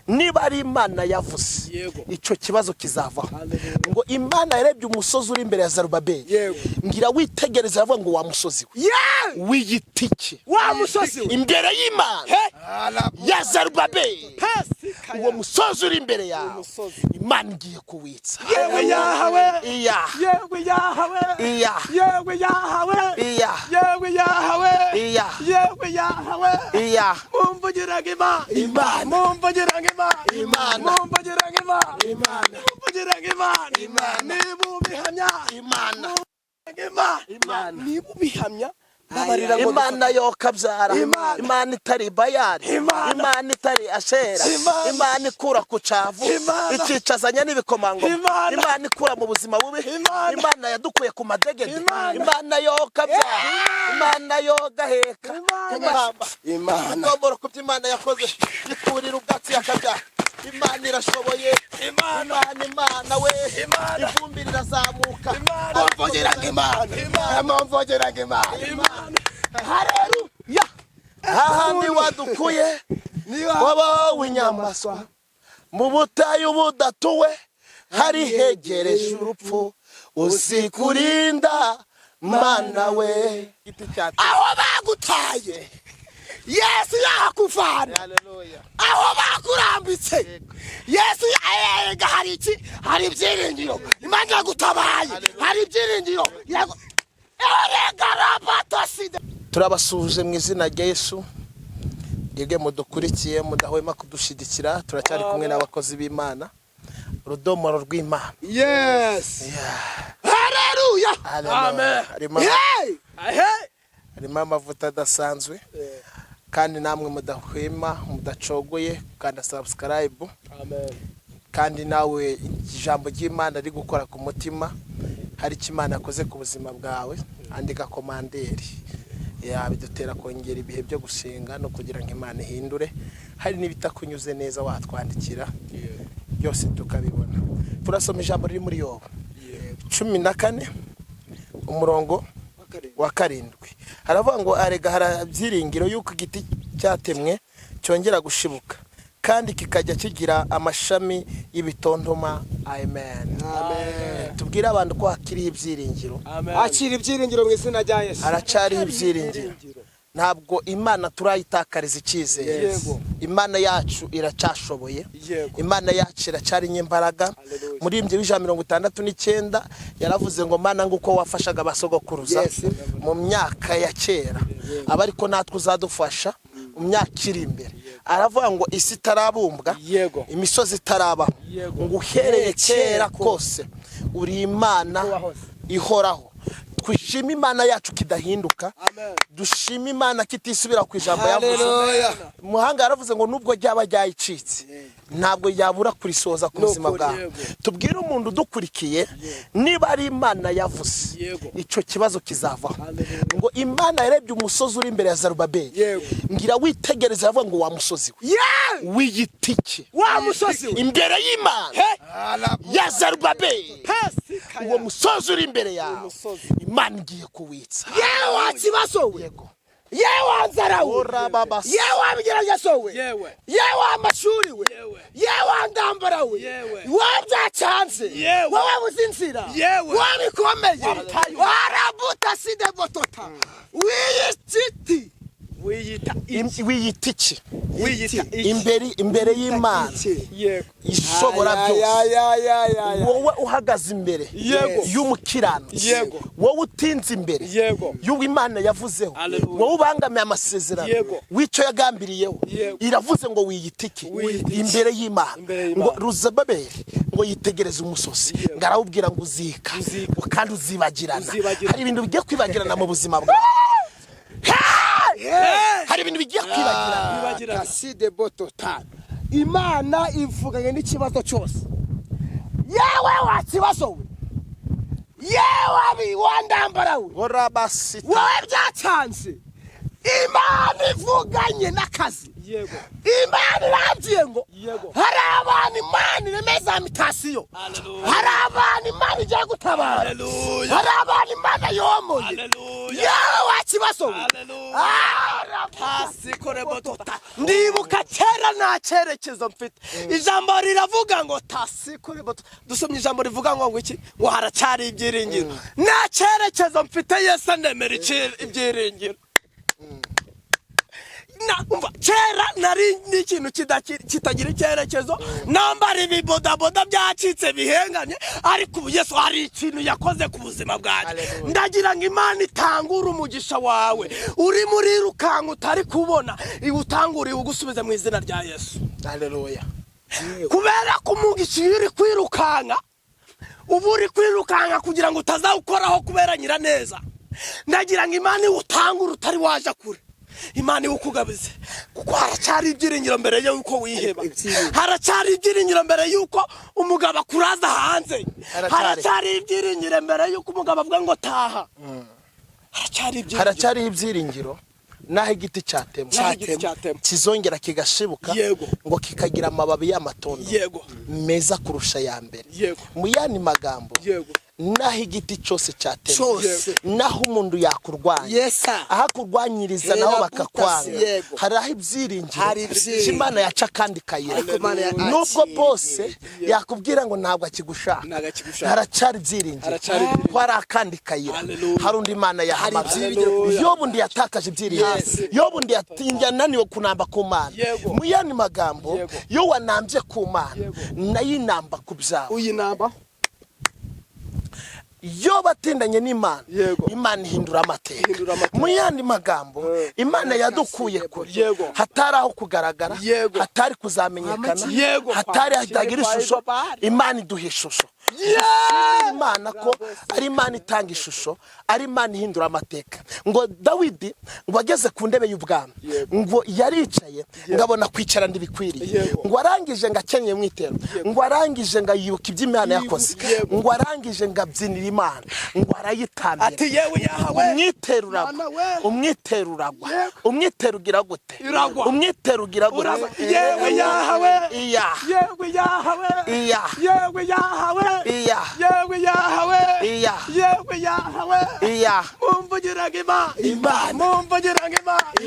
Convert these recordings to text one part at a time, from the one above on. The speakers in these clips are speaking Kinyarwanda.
niba ari Imana yavuze ico kibazo kizavaho. Ngo Imana yarebye umusozi uri imbere ya Zerubabeli, ngira witegereza avuga ngo wa musozi w'igitike, wa musozi imbere y'Imana ya Zerubabeli, uwo musozi uri imbere yawe Imana ngiye kuwitsa. yewe yahawe, iya yewe yahawe, iya yewe yahawe, iya yewe yahawe, iya yewe yahawe, iya mumvugiraga Imana, mumvugiraga Imana, mumvugiraga Imana, mumvugiraga Imana, niba ubihamya Imana, niba ubihamya Imana yokabyara, Imana itari Bayali, Imana itari Ashera, Imana ikura ku cavu ikicazanya n'ibikomangoma, Imana ikura mu buzima bubi, Imana yadukuye ku madegede, Imana yokabyara, Imana yogaheka, Imana ngomoro ku by'Imana yakoze ikurira ubwatsi yakabyara. Imana irashoboye, Imana we, ivumbi rirazamuka, mumvugiraga Imana, mumvugiraga Imana. Haleluya. Hahandi wadukuye wabawe inyamaswa mu butayu budatuwe, hari hegereje urupfu, uzikurinda Mana we. Aho bagutaye Yesu yakuvana, aho bakurambitse Yesu yaega, hari iki, hari ibyiringiro, Imana yagutabaye, hari ibyiringiro. Turabasuje mu izina rya Yesu. Yege mudukurikiye mudahwema kudushigikira, turacyari kumwe n'abakozi b'Imana, urudomoro rw'Imana. Yes. Haleluya. Amen. Harimo amavuta adasanzwe, kandi namwe mudahwema mudacogoye kandi subscribe. Amen. Kandi nawe ijambo ry'Imana ari gukora ku mutima, hari Imana yakoze ku buzima bwawe, andika komanderi bidutera kongera ibihe byo gusenga no kugira ngo Imana ihindure. Hari n'ibitakunyuze neza watwandikira, byose tukabibona. Turasoma ijambo riri muri Yobu 14 umurongo wa 7. Haravuga ngo arega harabyiringiro yuko igiti cyatemwe cyongera gushibuka, kandi kikajya kigira amashami y'ibitontoma. Amen. Tubwira abantu ko hakiri ibyiringiro, akira ibyiringiro mu izina rya Yesu. Haracari ibyiringiro, ntabwo Imana turayitakariza icyizere. Imana yacu iracashoboye, Imana yacu iracari nyimbaraga. Muri ibyo 169 yaravuze ngo Mana nguko wafashaga abasogokuruza mu myaka ya kera, abariko natwe uzadufasha mu myaka iri imbere. Aravuga ngo isi tarabumbwa, imisozi taraba, ngo uhereye kera kose uri Imana ihoraho. Twishima Imana yacu kidahinduka, dushima Imana kitisubira ku ijambo yavuze. Muhanga yaravuze ngo nubwo ryaba ryayicitse ntabwo yabura kurisoza ku buzima bwawe. Tubwire umuntu dukurikiye, niba ari Imana yavuze ico kibazo kizavaho. Ngo Imana yarebye umusozi uri imbere ya Zerubabeli, ngira witegereza avuga ngo wa musozi w'igitike, wa musozi imbere y'Imana ya Zerubabeli, uwo musozi uri imbere yawe Imana ngiye kuwitsa. yewe wakibasowe, yewe nzarawe, yewe abigeragesowe, yewe amashuri we, yewe ndambarawe, wabyacanze, wowe buzinzira, wabikomeye, warabuta side botota, wiyititi, wiyitiki imbere y'Imana ishobora byose. Wowe uhagaze imbere y'umukiranutsi, wowe utinze imbere y'Imana yavuzeho, wowe ubangamiye amasezerano w'icyo yagambiriyeho, iravuze ngo wiyitiki imbere y'Imana. Ngo Zerubabeli ngo yitegereze umusozi, ngarawubwira ngo uzika kandi uzibagirana. Hari ibintu bigiye kwibagirana mu buzima bwawe, hari ibintu bigiye kwibagirana. Kaside botota, Imana ivuganye n'ikibazo cyose. Yewe wakibasowe, yewe wandambarawe, wowe byacanze, Imana ivuganye n'akazi. Imana irangiye ngo hari abantu Imana iremeza mitasiyo, hari abantu Imana igiye gutabara, hari abantu Imana yomoye. Yewe wakibasowe, tasikore botota ndibuka kera nta cyerekezo mfite ijambo riravuga ngo tasikore botota dusomye ijambo rivuga ngo iki ngo haracyari ibyiringiro nta cyerekezo mfite Yesu ndemera ibyiringiro umva kera nari n'ikintu kitagira icyerekezo nambara ibibodaboda byacitse bihenganye ariko ubu Yesu hari ikintu yakoze ku buzima bwanjye ndagira ngo Imana itangure umugisha wawe uri muri rukanka utari kubona iwutanguriye ugusubize mu izina rya Yesu. Haleluya. Kubera ko umugisha uri kwirukanka ubu uri kwirukanka kugira ngo utazawukoraho kubera nyiraneza ndagira ngo Imana iwutangure utari waje kure Imana iwukugabize kuko haracyari ibyiringiro mbere yuko wiheba haracyari ibyiringiro mbere yuko umugabo akuraza hanze haracyari ibyiringiro mbere yuko umugabo avuga ngo taha haracyari ibyiringiro naho igiti cyatemwe kizongera kigashibuka ngo kikagira amababi y'amatondo meza kurusha ya mbere mu yani magambo naho igiti cyose cyatemwe naho umuntu yakurwanya aha kurwanyiriza naho bakakwanga haraho ibyiringiro Imana yaca kandi kayira nubwo bose yakubwira ngo ntabwo akigushaka haracyari ibyiringiro hari akandi kayira hari undi Imana yahamagaye Yobu ndi yatakaje ibyiringiro Yobu ndi yananiwe kunamba ku Mana mu yani magambo yo wanambye ku Mana nayinamba ku byawe uyinamba yo batindanye n'Imana Imana ihindura amateka mu yandi magambo Imana yadukuye kure hatari aho kugaragara hatari kuzamenyekana hatari hatagira ishusho Imana iduha ishusho Imana ko ari Imana itanga ishusho ari Imana ihindura amateka ngo Dawidi ngo ageze ku ndebe y'ubwami ngo yaricaye ngabona kwicara ndibikwiriye ngo arangije ngakenye mwitero ngo arangije ngayibuka iby'Imana yakoze ngo arangije ngabyinira Imana ngo arayitambira ati yewe yahawe umwiteruragwa umwiterugira gute umwiterugira gute yewe yahawe yewe yahawe yewe yahawe yewe yahawe yewe yahawe mumvugiraga Imana mumvugiraga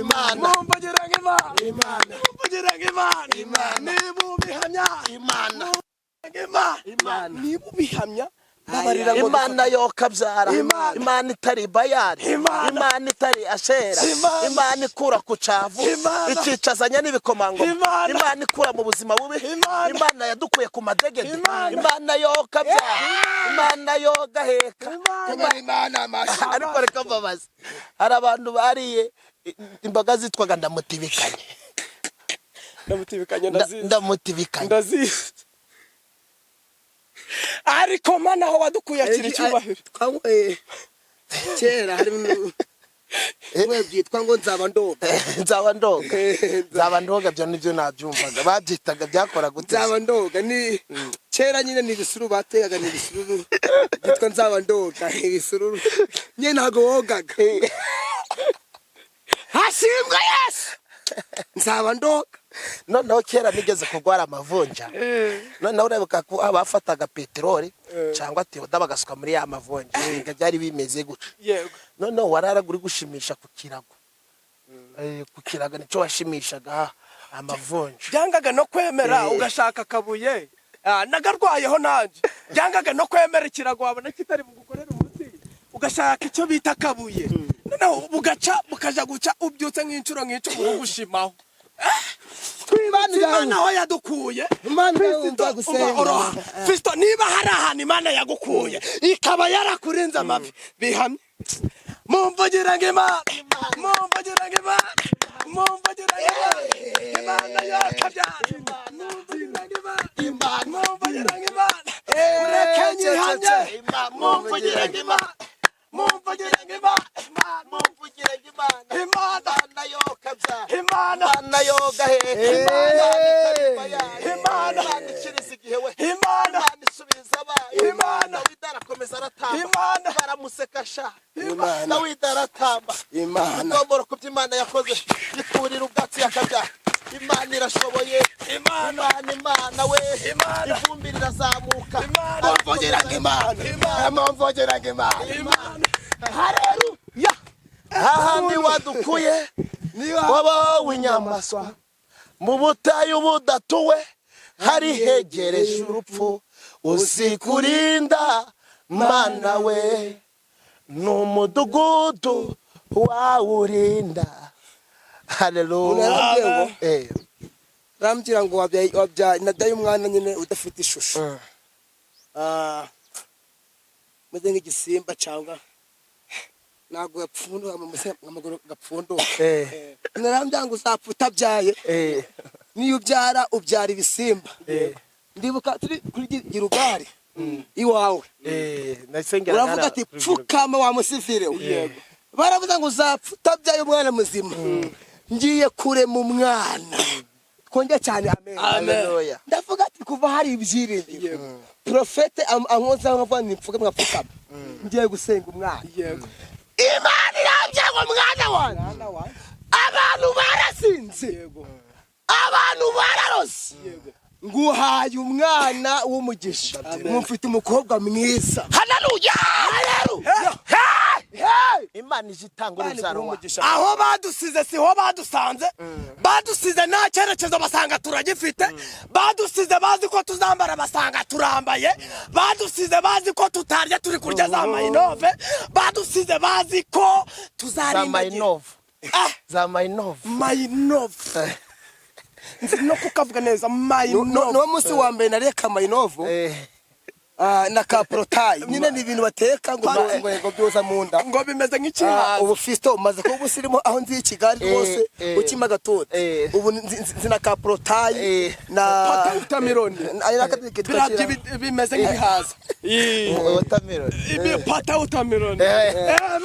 Imana mumvugiraga Imana mumvugiraga Imana niba ubihamya Imana niba ubihamya Imana yo kabyara Imana itari Bayali Imana itari Ashera Imana ikura ku cavu ikicazanya n'ibikomangoma Imana ikura mu buzima bubi Imana yadukuye ku madegede Imana yo kabyara Imana yo gaheka Imana ariko reka mbabaze hari abantu bariye imboga zitwaga ndamutibikanye ariko Mana aho wadukuye akiri cyubahiro kera hari we byitwa ngo nzaba ndoga byo nibyo nabyumvaga babyitaga byakora gute nzaba ndoga ni kera nyine ni ibisuru bategaga ni ibisuru byitwa nzaba ndoga ibisuru nyine ntago wogaga hashimwe Yesu nzaba ndoga noneho kera nigeze kugwara amavunja noneho urabuka ko abafataga peteroli cyangwa teoda bagasuka muri ya mavunja byari bimeze guca noneho wararaguri gushimisha ku kiraga nico washimishaga amavunja byangaga no kwemera ugashaka kabuye nagarwayeho nanje byangaga no kwemera ikirago wabona kitari bugukorera umuti ugashaka icyo bita kabuye noneho bukaja guca ubyutse nk'incuro urugushimaho Imana aho yadukuye Fisto niba hari ahantu Imana yagukuye ikaba yarakurinze amavi bihamye mumvugiraga Imana mumvugiraga Imana mumvugiraga Imana yakabyara mumvugiraga Imana mumvugiraga Imana urekenye hamye mumvugiraga Imana mumvugiraga Imana yo kabyara Imana yo gaheka Imana ikiriza igihe we Imana isubiza abayo Imana widarakomeza aratamba baramuseka sha Dawidi aratamba ndomboro ku by'Imana yakoze yikurira ubwatsi yakabyara Imana irashoboye Imana we ivumbi rirazamuka mumvugiraga Imana haleluya hahandi wadukuye wabawe inyamaswa mu butayu budatuwe hari hegereje urupfu uzikurinda mana we n'umudugudu wawurinda. Haleluya. Rambwira ngo wabyaye nadaye umwana nyine udafite ishusho, meze nk'igisimba cyangwa ntabwo yapfunduka amaguru gapfunduka. Narambwira ngo uzapfa utabyaye, niyo ubyara ubyara ibisimba. Ndibuka turi kuri Girugari iwawe, uravuga ati pfukama wa musivire we, baravuga ngo uzapfa utabyaye umwana muzima. Ngiye kure mu mwana konje cyane. Amen. Ndavuga ati kuva hari ibyiringiro, profete ankoza nkavuga nipfuke mwapfukama, ngiye gusenga umwana. Imana irambye ngo mwana wanjye, abantu barasinze, abantu bararose, nguhaye umwana w'umugisha, mufite umukobwa mwiza. Haleluya. Imana ijitanga urubyaro. Aho badusize siho badusanze, badusize nta cyerekezo basanga turagifite, badusize bazi ko tuzambara basanga turambaye, badusize bazi ko tutarya turi kurya za mayinove, badusize bazi ko tuzarindagira za mayinove. No kukavuga neza mayinove. No musi wa mbere nareka mayinovo na kaprotayi nyine ni ibintu bateka ngo byoza mu nda ngo bimeze nk'ikihaza. Ubu Fisto umaze kuba usirimo aho nzi Kigali rwose ukima gatote. Ubu nzina kaprotayi na watermelon, bimeze nk'ibihaza. Watermelon, watermelon.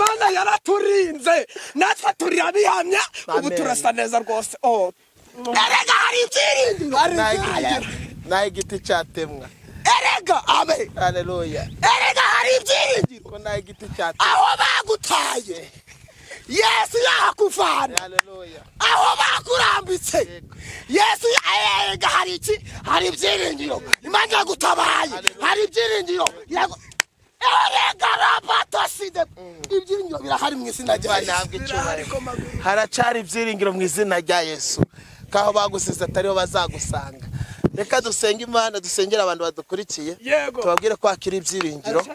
Mana yaraturinze natwe turi abihamya, ubu turasa neza rwose. Erega hari ibyiringiro, naho igiti cyatemwa. Erega amen. Haleluya. Erega hari ibyiringiro ko naho igiti cyatemwa, aho bagutaye Yesu yakuvana. Haleluya. Aho bakurambitse Yesu erega hari iki, hari ibyiringiro. Imana yagutabaye, hari ibyiringiro. Erega rabatoside, ibyiringiro birahari mu izina rya Yesu. Haracari ibyiringiro mu izina rya Yesu. Kaho bagusize atariho bazagusanga. Reka dusenge Imana, dusengera abantu badukurikiye, tubabwire ko akiri ibyiringiro.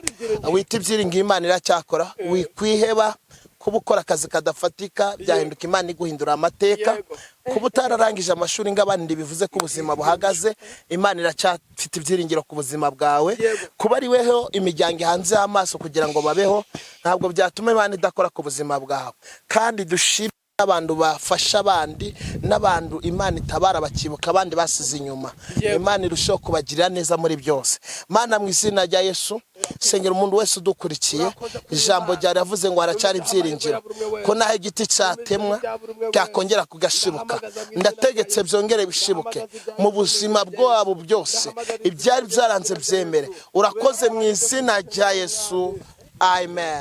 Wita ibyiringiro Imana iracyakora, wikwiheba kuba ukora akazi kadafatika byahinduka Imana iguhindura amateka. Kuba utararangije amashuri ng'abandi bivuze ko ubuzima buhagaze, Imana iracyafite ibyiringiro ku buzima bwawe. Kuba ari weho imiryango hanze y'amaso kugira ngo babeho, ntabwo byatuma Imana idakora ku buzima bwawe. Kandi dushimira abantu bafasha abandi, n'abantu Imana itabara bakibuka abandi basize inyuma. Imana irushaho kubagirira neza muri byose. Mana mu izina rya Yesu, sengera umuntu wese udukurikiye, ijambo ryari yavuze ngo haracari ibyiringiro, ko naho igiti cyatemwa cyakongera kugashibuka. Ndategetse byongere bishibuke mu buzima bwabo byose, ibyari byaranze byemere. Urakoze mu izina rya Yesu. Amen.